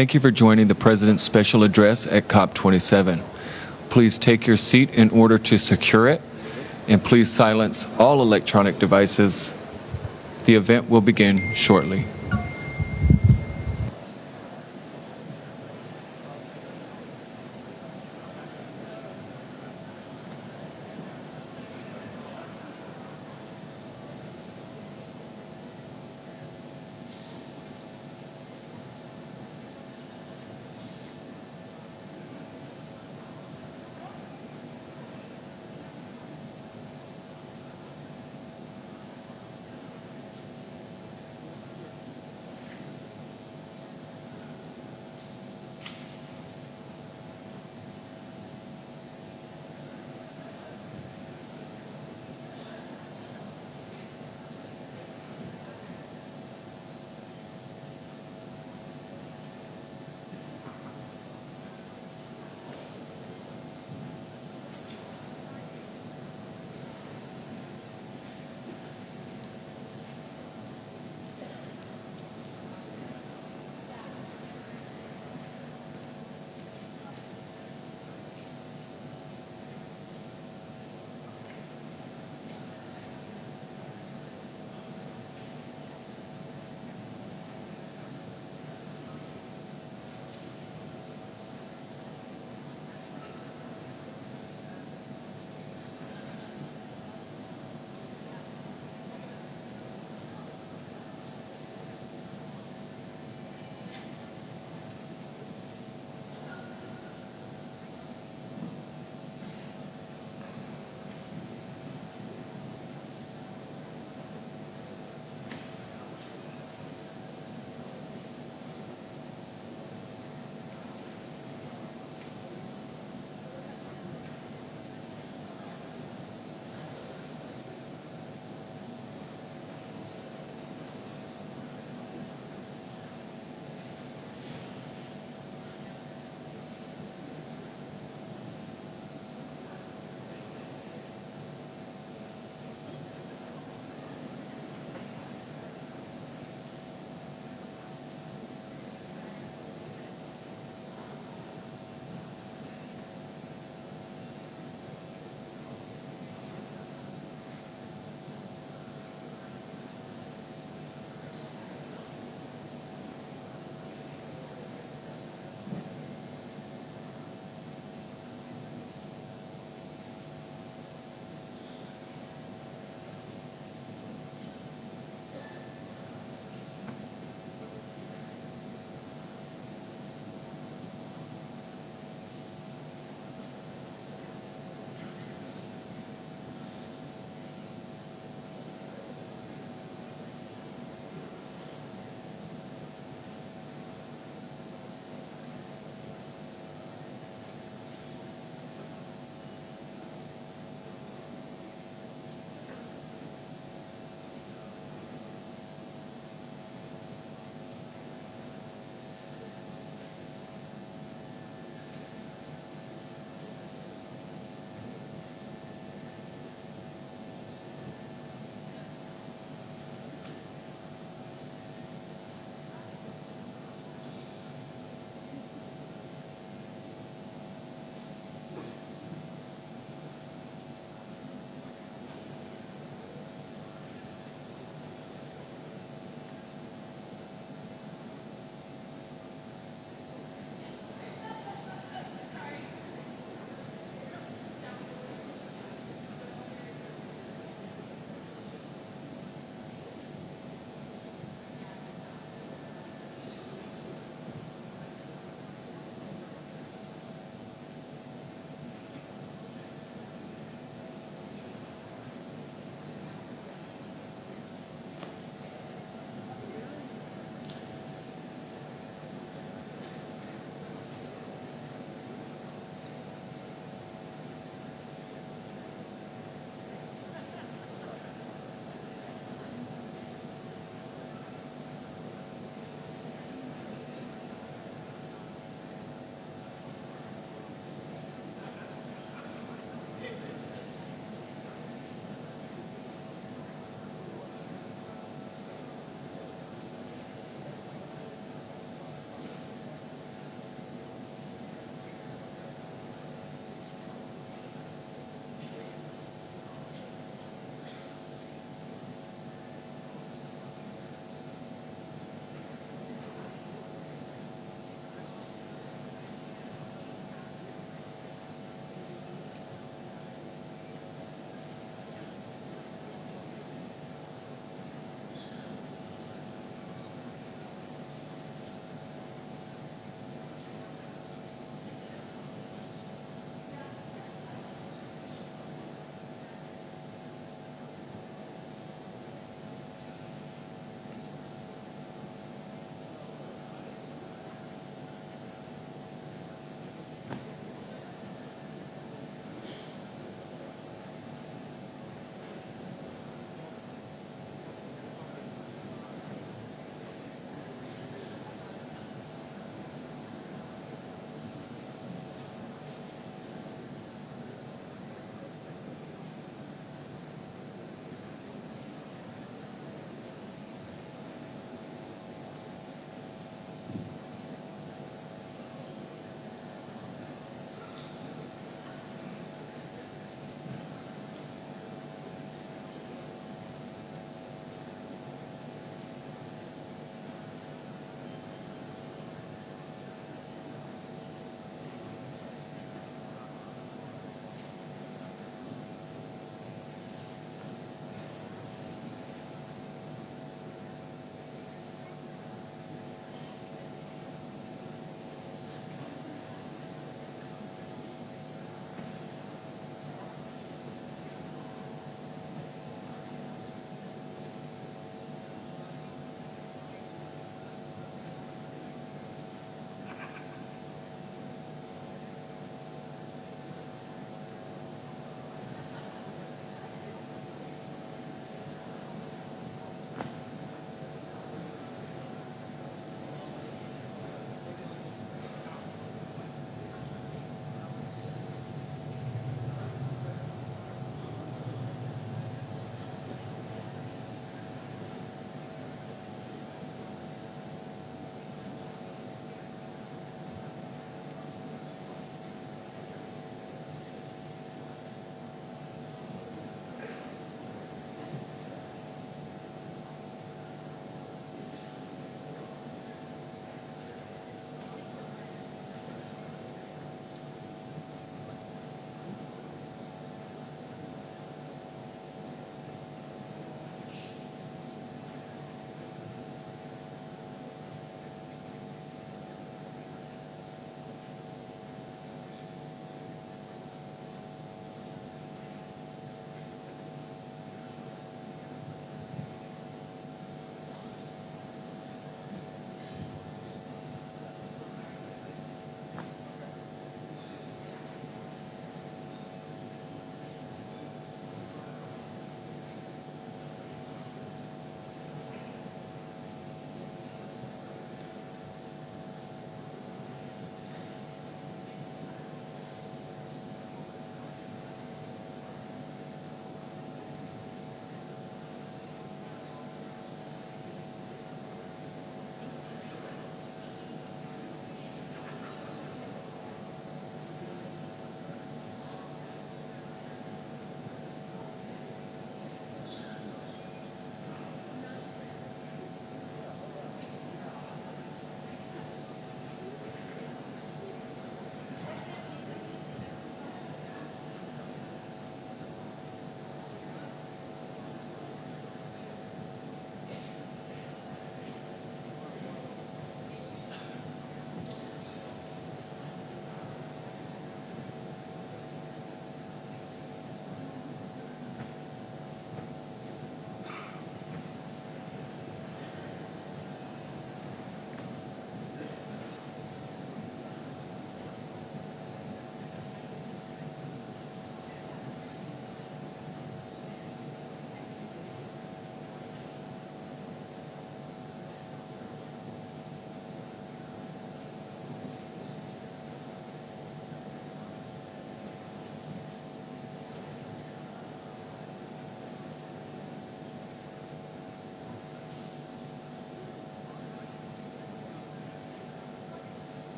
Thank you for joining the President's special address at COP27. Please take your seat in order to secure it, and please silence all electronic devices. The event will begin shortly.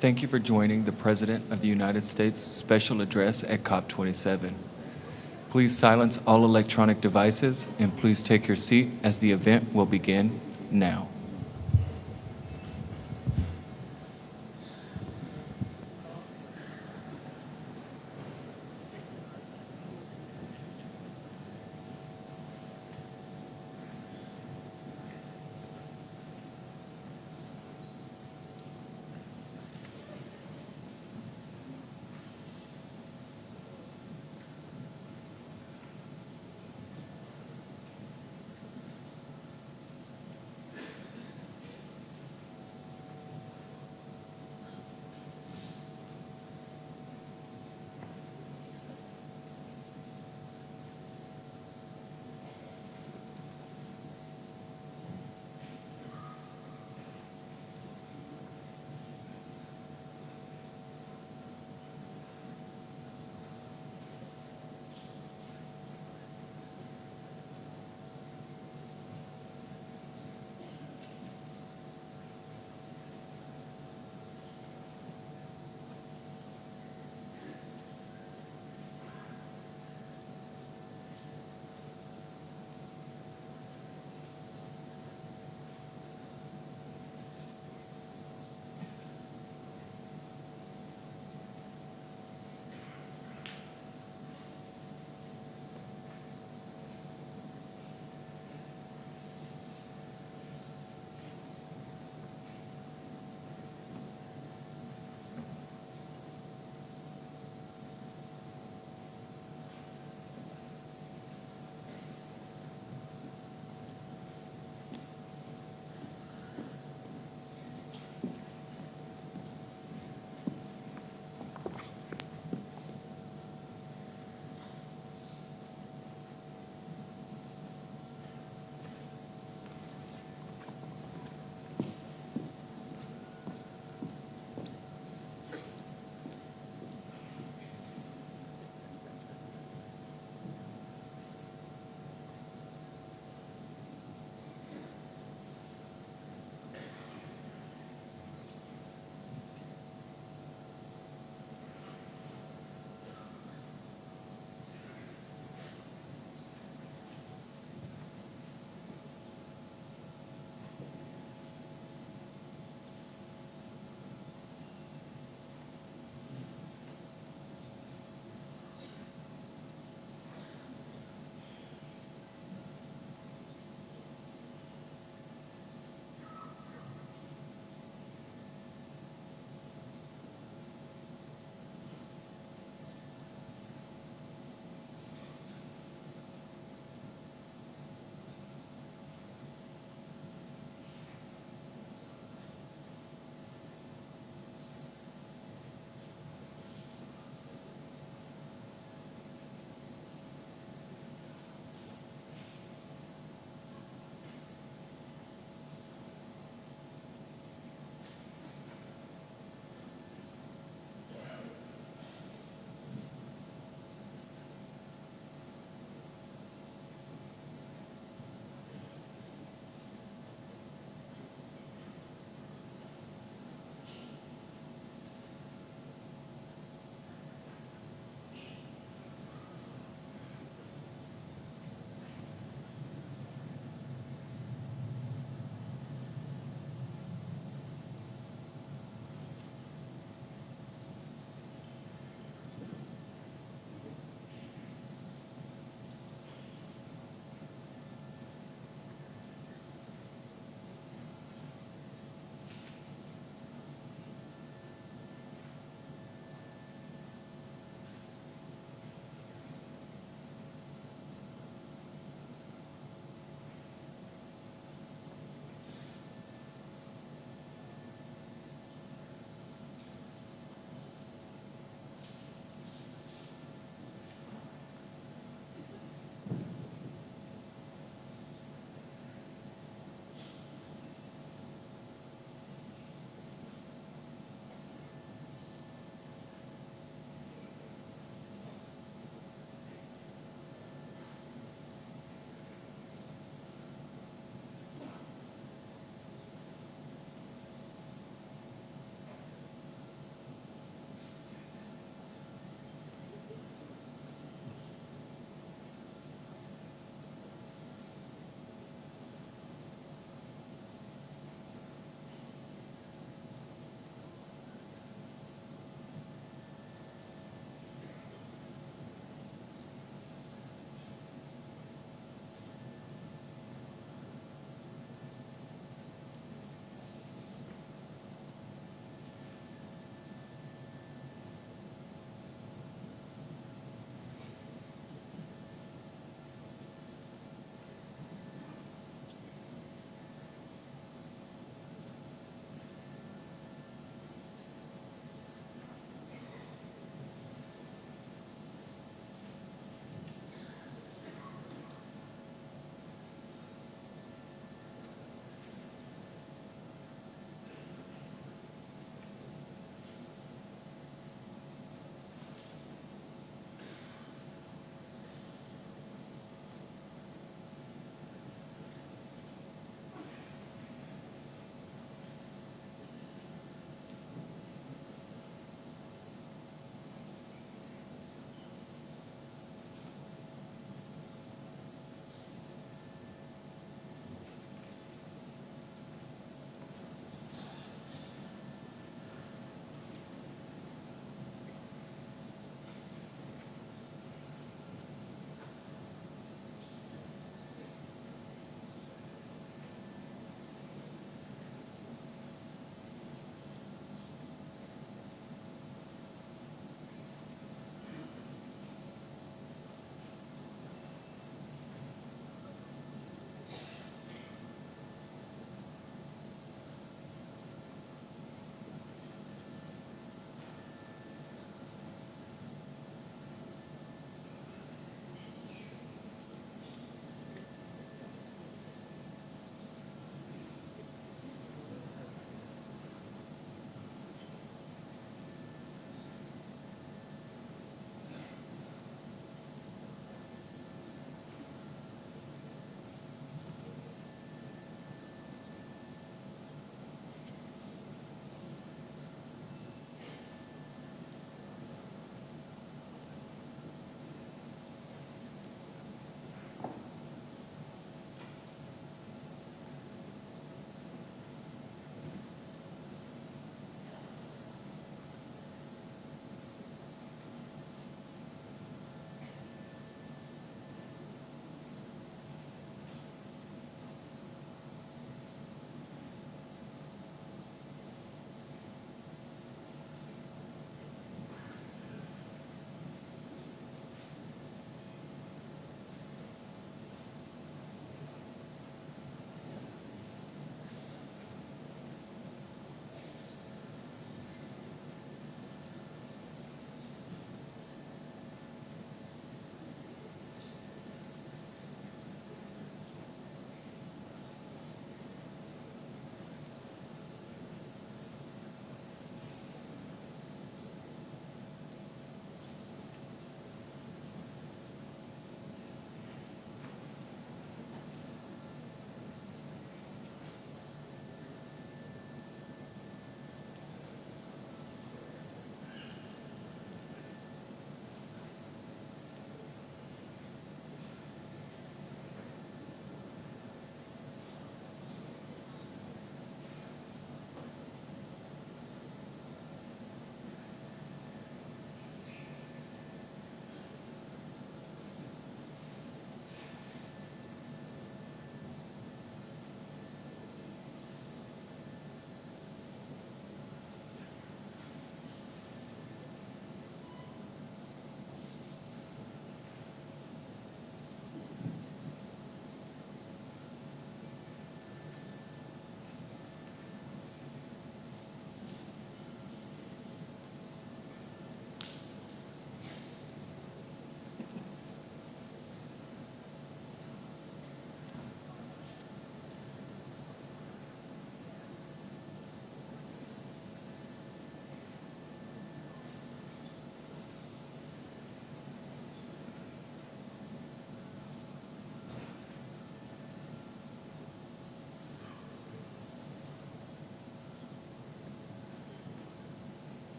Thank you for joining the President of the United States special address at COP27. Please silence all electronic devices and please take your seat as the event will begin now.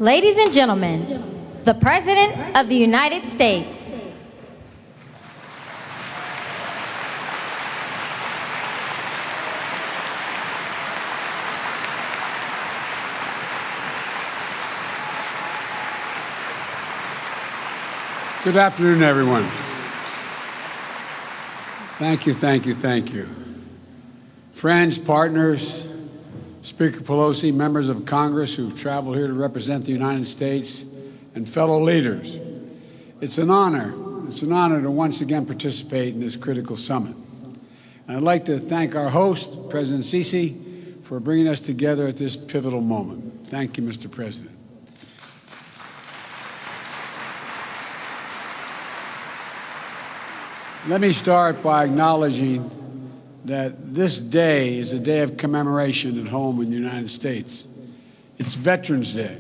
Ladies and gentlemen, the President of the United States. Good afternoon, everyone. Thank you, thank you, thank you. Friends, partners, Speaker Pelosi, members of Congress who've traveled here to represent the United States, and fellow leaders. It's an honor to once again participate in this critical summit. And I'd like to thank our host, President Sisi, for bringing us together at this pivotal moment. Thank you, Mr. President. Let me start by acknowledging that this day is a day of commemoration at home in the United States. It's Veterans Day.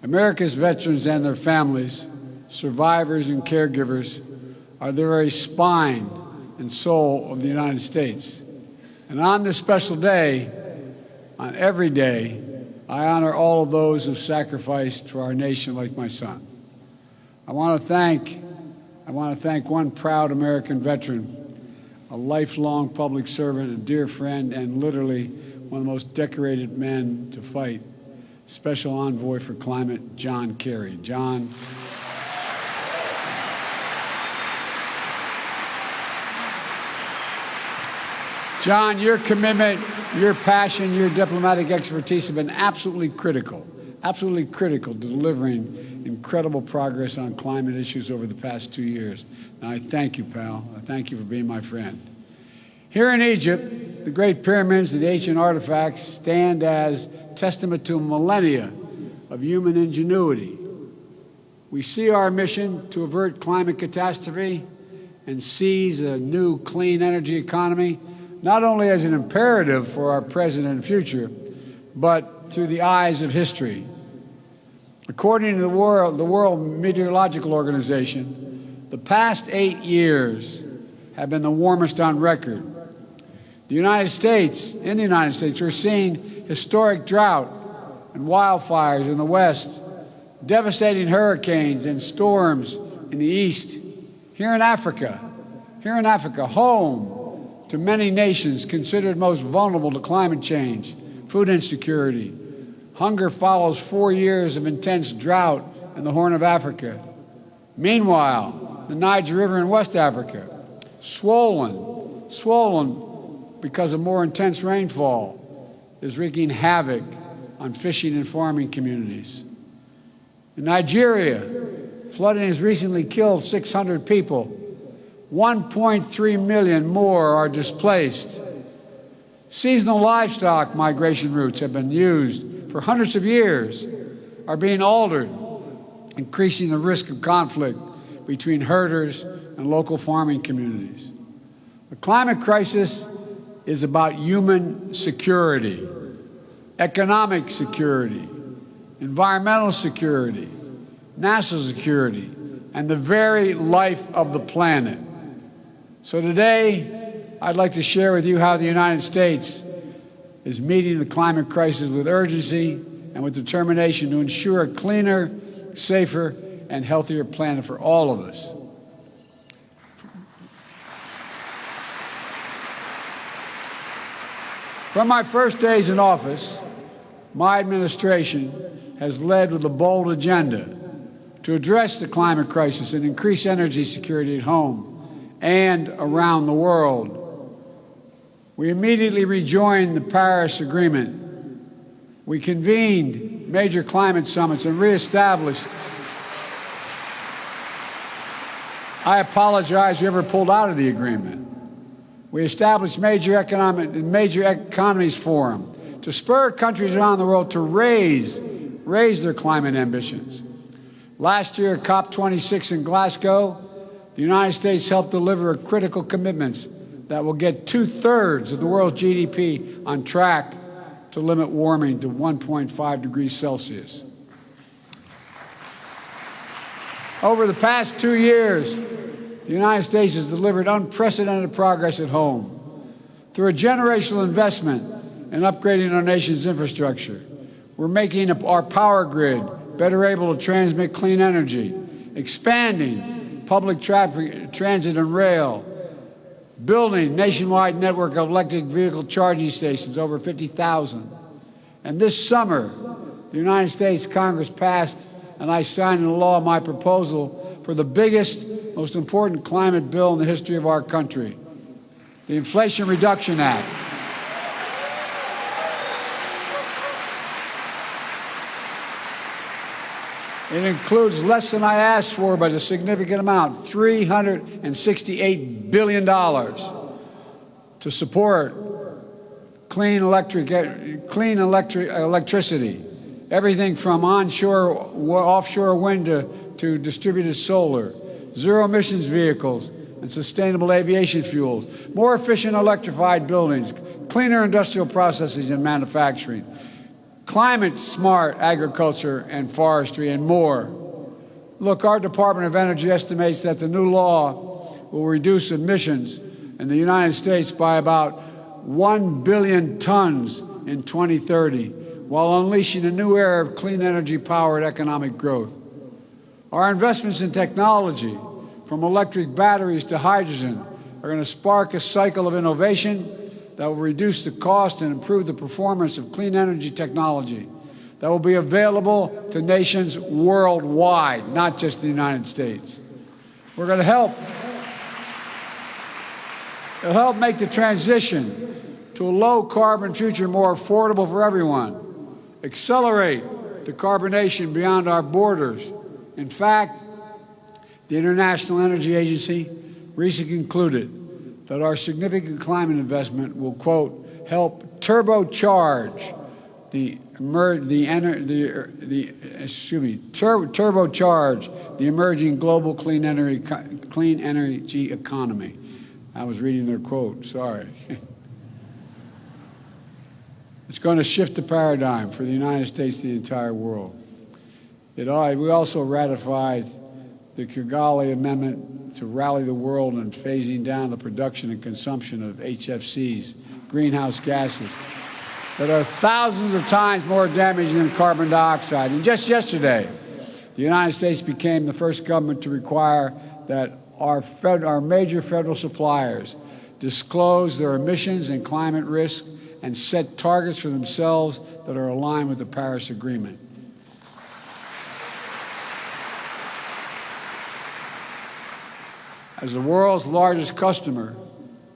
America's veterans and their families, survivors and caregivers, are the very spine and soul of the United States. And on this special day, on every day, I honor all of those who sacrificed for our nation like my son. I want to thank one proud American veteran, a lifelong public servant, a dear friend, and literally one of the most decorated men to fight, Special Envoy for Climate, John Kerry. John, your commitment, your passion, your diplomatic expertise have been absolutely critical to delivering incredible progress on climate issues over the past 2 years. And I thank you, pal. I thank you for being my friend. Here in Egypt, the great pyramids and the ancient artifacts stand as testament to millennia of human ingenuity. We see our mission to avert climate catastrophe and seize a new clean energy economy not only as an imperative for our present and future, but through the eyes of history. According to the World Meteorological Organization, the past 8 years have been the warmest on record. In the United States, we're seeing historic drought and wildfires in the West, devastating hurricanes and storms in the East. Here in Africa, home to many nations considered most vulnerable to climate change, food insecurity. Hunger follows 4 years of intense drought in the Horn of Africa. Meanwhile, the Niger River in West Africa, swollen because of more intense rainfall, is wreaking havoc on fishing and farming communities. In Nigeria, flooding has recently killed 600 people. 1.3 million more are displaced. Seasonal livestock migration routes have been used for hundreds of years, are being altered, increasing the risk of conflict between herders and local farming communities. The climate crisis is about human security, economic security, environmental security, national security, and the very life of the planet. So today, I'd like to share with you how the United States is meeting the climate crisis with urgency and with determination to ensure a cleaner, safer, and healthier planet for all of us. From my first days in office, my administration has led with a bold agenda to address the climate crisis and increase energy security at home and around the world. We immediately rejoined the Paris Agreement. We convened major climate summits and reestablished. I apologize whoever pulled out of the agreement. We established major economies forum to spur countries around the world to raise their climate ambitions. Last year at COP27 in Glasgow, the United States helped deliver critical commitments that will get 2/3 of the world's GDP on track to limit warming to 1.5 degrees Celsius. Over the past 2 years, the United States has delivered unprecedented progress at home through a generational investment in upgrading our nation's infrastructure. We're making our power grid better able to transmit clean energy, expanding public traffic, transit and rail, building nationwide network of electric vehicle charging stations, over 50,000. And this summer, the United States Congress passed, and I signed into law my proposal for the biggest, most important climate bill in the history of our country, the Inflation Reduction Act. It includes less than I asked for, but a significant amount, $368 billion to support clean electricity, everything from offshore wind to distributed solar, zero emissions vehicles and sustainable aviation fuels, more efficient electrified buildings, cleaner industrial processes and manufacturing, climate-smart agriculture and forestry, and more. Look, our Department of Energy estimates that the new law will reduce emissions in the United States by about 1 billion tons in 2030, while unleashing a new era of clean energy-powered economic growth. Our investments in technology, from electric batteries to hydrogen, are going to spark a cycle of innovation that will reduce the cost and improve the performance of clean energy technology that will be available to nations worldwide, not just the United States. We're going to help make the transition to a low-carbon future more affordable for everyone, accelerate decarbonation beyond our borders. In fact, the International Energy Agency recently concluded that our significant climate investment will, quote, help turbocharge the emerging global clean energy economy. I was reading their quote, sorry. It's going to shift the paradigm for the United States and the entire world. We also ratified the Kigali Amendment to rally the world in phasing down the production and consumption of HFCs, greenhouse gases, that are thousands of times more damaging than carbon dioxide. And just yesterday, the United States became the first government to require that our major federal suppliers disclose their emissions and climate risk and set targets for themselves that are aligned with the Paris Agreement. As the world's largest customer,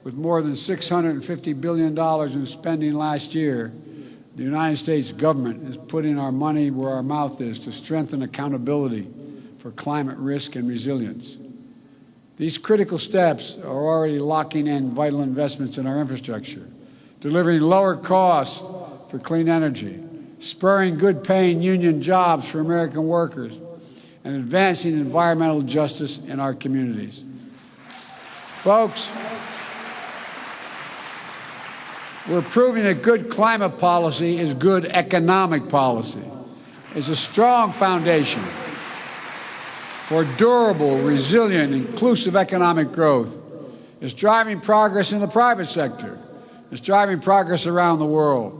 with more than $650 billion in spending last year, the United States government is putting our money where our mouth is to strengthen accountability for climate risk and resilience. These critical steps are already locking in vital investments in our infrastructure, delivering lower costs for clean energy, spurring good-paying union jobs for American workers, and advancing environmental justice in our communities. Folks, we're proving that good climate policy is good economic policy. It's a strong foundation for durable, resilient, inclusive economic growth. It's driving progress in the private sector. It's driving progress around the world.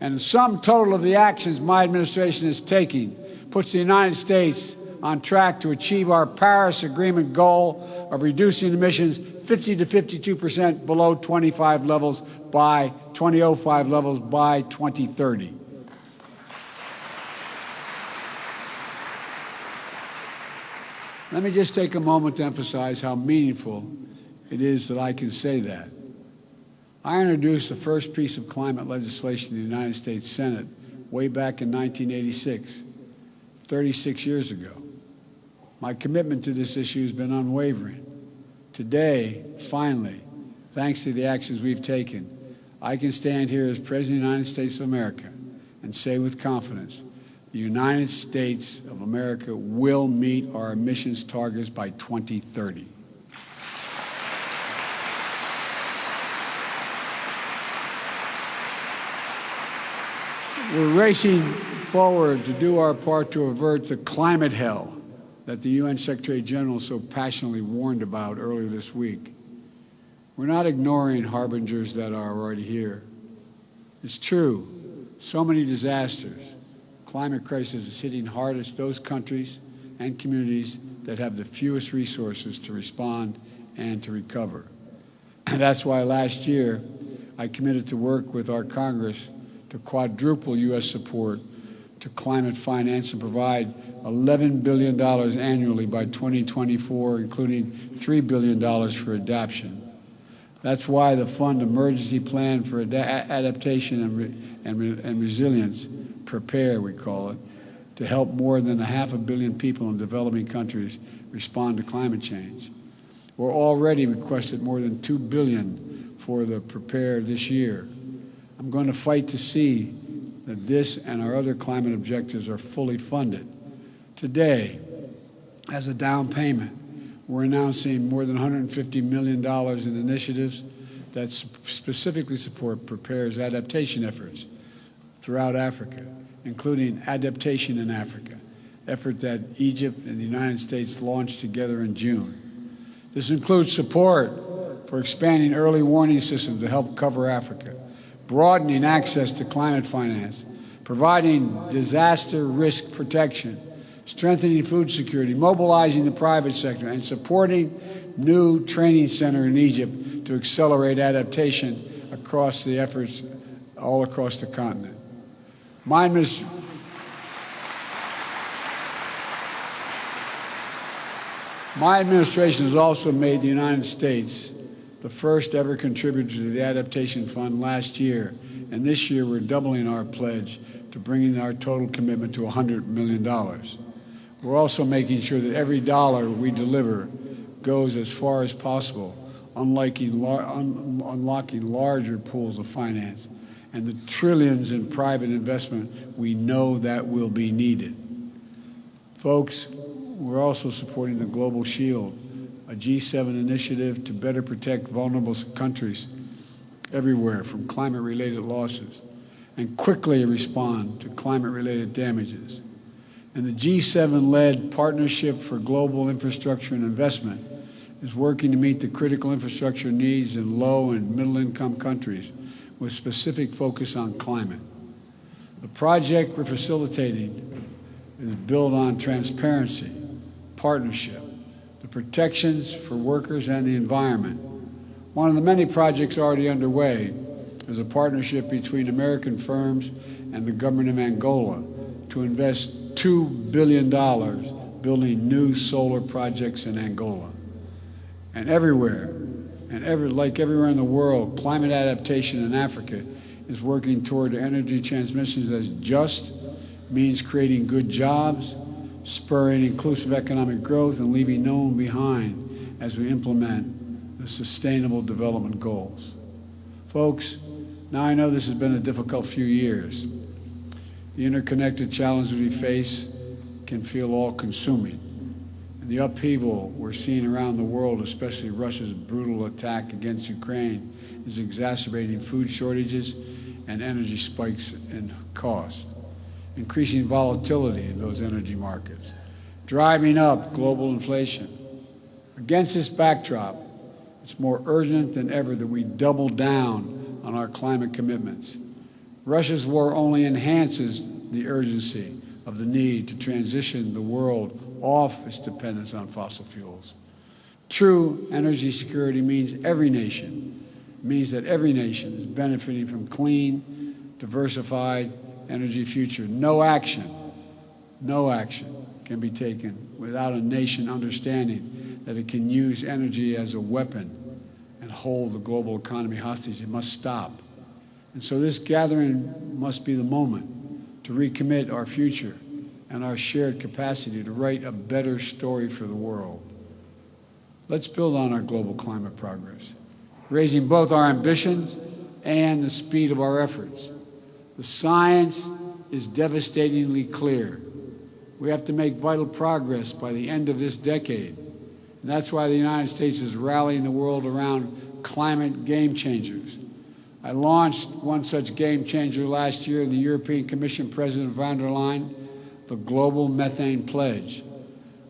And the sum total of the actions my administration is taking puts the United States on track to achieve our Paris Agreement goal of reducing emissions 50 to 52% below 2005 levels by 2030. Let me just take a moment to emphasize how meaningful it is that I can say that. I introduced the first piece of climate legislation in the United States Senate way back in 1986, 36 years ago. My commitment to this issue has been unwavering. Today, finally, thanks to the actions we've taken, I can stand here as President of the United States of America and say with confidence, the United States of America will meet our emissions targets by 2030. We're racing forward to do our part to avert the climate hell that the UN Secretary General so passionately warned about earlier this week. We're not ignoring harbingers that are already here. It's true, so many disasters, climate crisis is hitting hardest those countries and communities that have the fewest resources to respond and to recover. And that's why last year I committed to work with our Congress to quadruple U.S. support to climate finance and provide $11 billion annually by 2024, including $3 billion for adaptation. That's why the Fund Emergency Plan for Adaptation and Resilience, PREPARE we call it, to help more than 500 million people in developing countries respond to climate change. We're already requested more than $2 billion for the PREPARE this year. I'm going to fight to see that this and our other climate objectives are fully funded. Today, as a down payment, we're announcing more than $150 million in initiatives that specifically support PREPARE's adaptation efforts throughout Africa, including Adaptation in Africa, effort that Egypt and the United States launched together in June. This includes support for expanding early warning systems to help cover Africa, broadening access to climate finance, providing disaster risk protection, strengthening food security, mobilizing the private sector, and supporting new training center in Egypt to accelerate adaptation across the efforts all across the continent. My administration has also made the United States the first ever contributor to the Adaptation Fund last year, and this year we're doubling our pledge to bringing our total commitment to $100 million. We're also making sure that every dollar we deliver goes as far as possible, unlocking larger pools of finance and the trillions in private investment we know that will be needed. Folks, we're also supporting the Global Shield, a G7 initiative to better protect vulnerable countries everywhere from climate-related losses and quickly respond to climate-related damages. And the G7-led Partnership for Global Infrastructure and Investment is working to meet the critical infrastructure needs in low and middle-income countries with specific focus on climate. The project we're facilitating is built on transparency, partnership, the protections for workers and the environment. One of the many projects already underway is a partnership between American firms and the government of Angola to invest $2 billion building new solar projects in Angola. And like everywhere in the world, climate adaptation in Africa is working toward energy transmissions as just means creating good jobs, spurring inclusive economic growth, and leaving no one behind as we implement the Sustainable Development Goals. Folks, now I know this has been a difficult few years. The interconnected challenges we face can feel all-consuming. And the upheaval we're seeing around the world, especially Russia's brutal attack against Ukraine, is exacerbating food shortages and energy spikes in cost, increasing volatility in those energy markets, driving up global inflation. Against this backdrop, it's more urgent than ever that we double down on our climate commitments. Russia's war only enhances the urgency of the need to transition the world off its dependence on fossil fuels. True energy security means that every nation is benefiting from clean, diversified energy future. No action can be taken without a nation understanding that it can use energy as a weapon and hold the global economy hostage. It must stop. And so this gathering must be the moment to recommit our future and our shared capacity to write a better story for the world. Let's build on our global climate progress, raising both our ambitions and the speed of our efforts. The science is devastatingly clear. We have to make vital progress by the end of this decade. And that's why the United States is rallying the world around climate game changers. I launched one such game changer last year in the European Commission President von der Leyen, the Global Methane Pledge.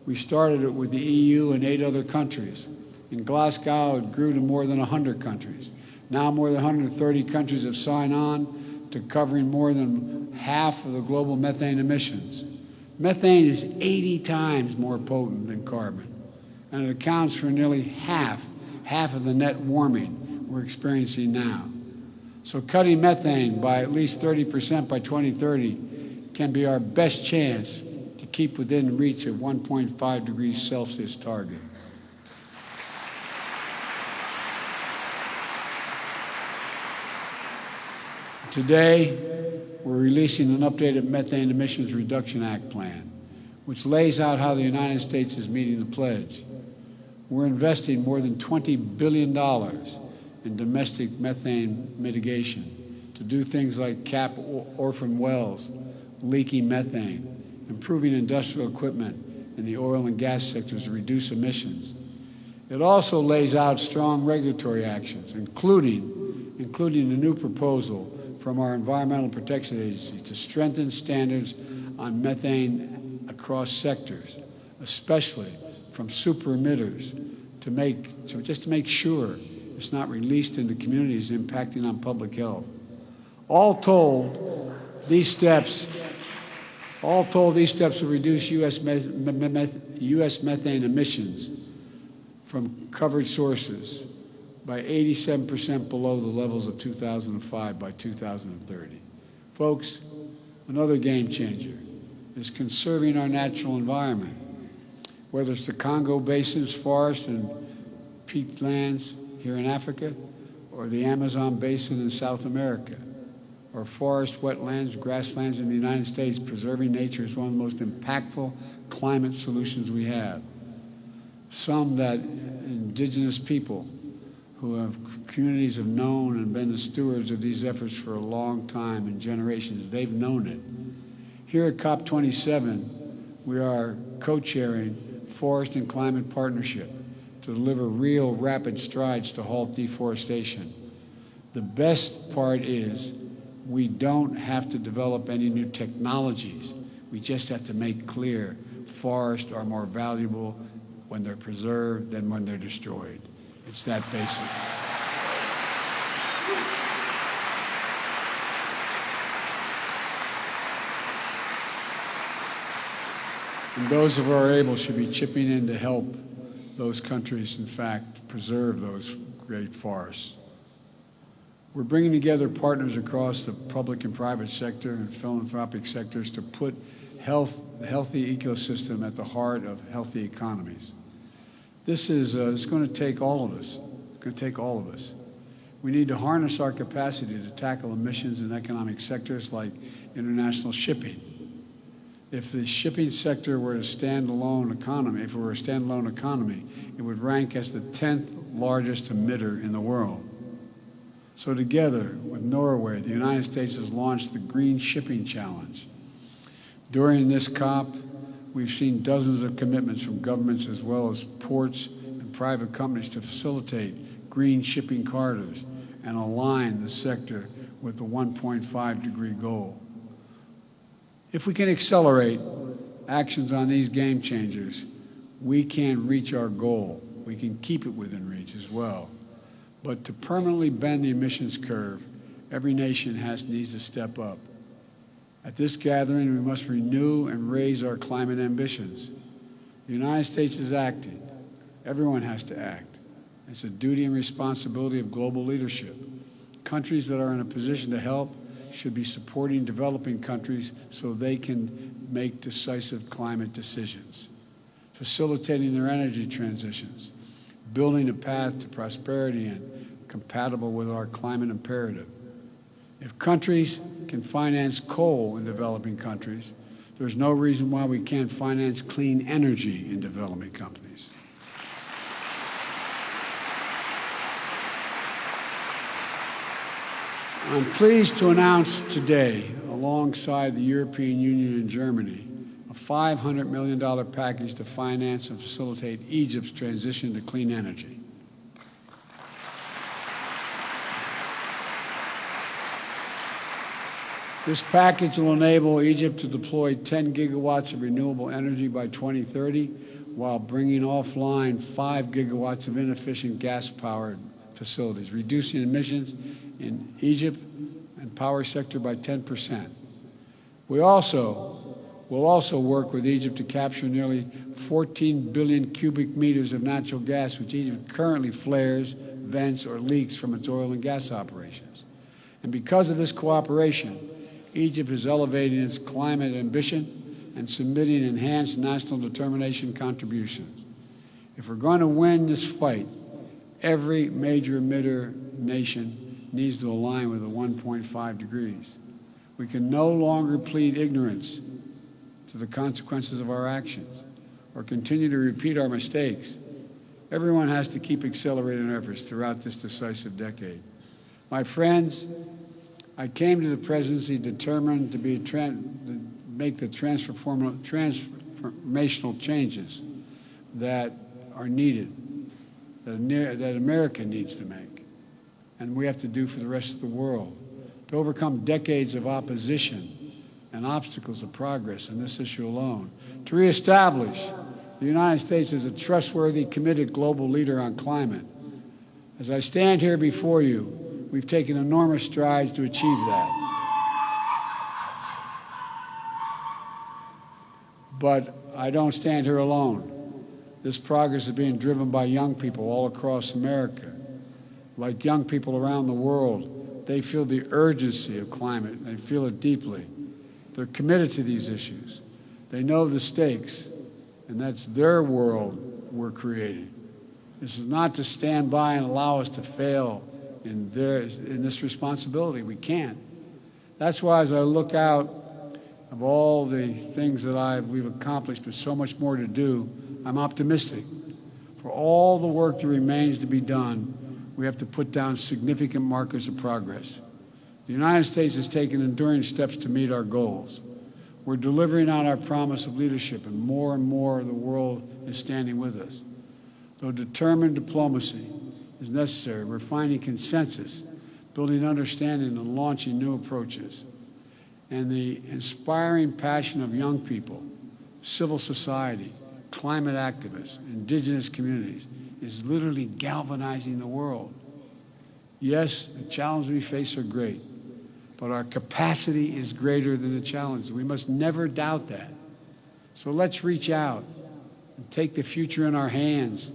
We started it with the EU and 8 other countries. In Glasgow, it grew to more than 100 countries. Now more than 130 countries have signed on to covering more than half of the global methane emissions. Methane is 80 times more potent than carbon, and it accounts for nearly half of the net warming we're experiencing now. So cutting methane by at least 30% by 2030 can be our best chance to keep within reach of 1.5 degrees Celsius target. Today, we're releasing an updated Methane Emissions Reduction Act plan, which lays out how the United States is meeting the pledge. We're investing more than $20 billion in domestic methane mitigation to do things like cap orphan wells, leaking methane, improving industrial equipment in the oil and gas sectors to reduce emissions. It also lays out strong regulatory actions, including a new proposal from our Environmental Protection Agency to strengthen standards on methane across sectors, especially from super emitters, to make sure it's not released into communities impacting on public health. All told, these steps will reduce U.S. methane emissions from covered sources by 87% below the levels of 2005 by 2030. Folks, another game changer is conserving our natural environment, whether it's the Congo Basin's forests and peatlands here in Africa, or the Amazon Basin in South America, or forest, wetlands, grasslands in the United States. Preserving nature is one of the most impactful climate solutions we have. Some that indigenous people communities have known and been the stewards of these efforts for a long time and generations. They've known it. Here at COP27, we are co-chairing Forest and Climate Partnership to deliver real rapid strides to halt deforestation. The best part is we don't have to develop any new technologies. We just have to make clear forests are more valuable when they're preserved than when they're destroyed. It's that basic. And those of our able should be chipping in to help those countries, in fact, preserve those great forests. We're bringing together partners across the public and private sector and philanthropic sectors to put the healthy ecosystem at the heart of healthy economies. This is it's going to take all of us. It's going to take all of us. We need to harness our capacity to tackle emissions in economic sectors like international shipping. If the shipping sector were a standalone economy, it would rank as the 10th largest emitter in the world. So together with Norway, the United States has launched the Green Shipping Challenge. During this COP, we've seen dozens of commitments from governments as well as ports and private companies to facilitate green shipping corridors and align the sector with the 1.5 degree goal. If we can accelerate actions on these game changers, we can reach our goal. We can keep it within reach as well. But to permanently bend the emissions curve, every nation needs to step up. At this gathering, we must renew and raise our climate ambitions. The United States is acting. Everyone has to act. It's a duty and responsibility of global leadership. Countries that are in a position to help should be supporting developing countries so they can make decisive climate decisions, facilitating their energy transitions, building a path to prosperity and compatible with our climate imperative. If countries can finance coal in developing countries, there's no reason why we can't finance clean energy in developing countries. I'm pleased to announce today, alongside the European Union and Germany, a $500 million package to finance and facilitate Egypt's transition to clean energy. This package will enable Egypt to deploy 10 gigawatts of renewable energy by 2030, while bringing offline 5 gigawatts of inefficient gas-powered facilities, reducing emissions in Egypt and power sector by 10%. We will also work with Egypt to capture nearly 14 billion cubic meters of natural gas, which Egypt currently flares, vents, or leaks from its oil and gas operations. And because of this cooperation, Egypt is elevating its climate ambition and submitting enhanced national determination contributions. If we're going to win this fight, every major emitter nation needs to align with the 1.5 degrees. We can no longer plead ignorance to the consequences of our actions or continue to repeat our mistakes. Everyone has to keep accelerating efforts throughout this decisive decade. My friends, I came to the presidency determined to make the transformational changes that are needed, that America needs to make, and we have to do for the rest of the world, to overcome decades of opposition and obstacles of progress on this issue alone, to reestablish the United States as a trustworthy, committed global leader on climate. As I stand here before you, we've taken enormous strides to achieve that. But I don't stand here alone. This progress is being driven by young people all across America. Like young people around the world, they feel the urgency of climate, and they feel it deeply. They're committed to these issues. They know the stakes, and that's their world we're creating. This is not to stand by and allow us to fail in this responsibility. We can't. That's why as I look out of all the things that we've accomplished, but so much more to do, I'm optimistic. For all the work that remains to be done, we have to put down significant markers of progress. The United States has taken enduring steps to meet our goals. We're delivering on our promise of leadership, and more of the world is standing with us. Though determined diplomacy is necessary, we're finding consensus, building understanding, and launching new approaches. And the inspiring passion of young people, civil society, climate activists, indigenous communities is literally galvanizing the world. Yes, the challenges we face are great, but our capacity is greater than the challenges. We must never doubt that. So let's reach out and take the future in our hands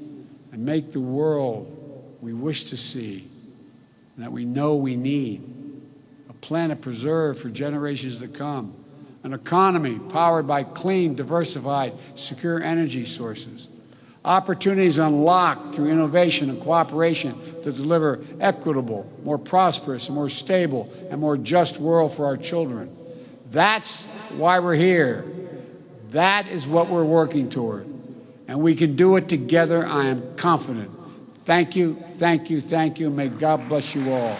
and make the world we wish to see and that we know we need. A planet preserved for generations to come. An economy powered by clean, diversified, secure energy sources. Opportunities unlocked through innovation and cooperation to deliver equitable, more prosperous, and more stable, and more just world for our children. That's why we're here. That is what we're working toward. And we can do it together, I am confident. Thank you, thank you, thank you. May God bless you all.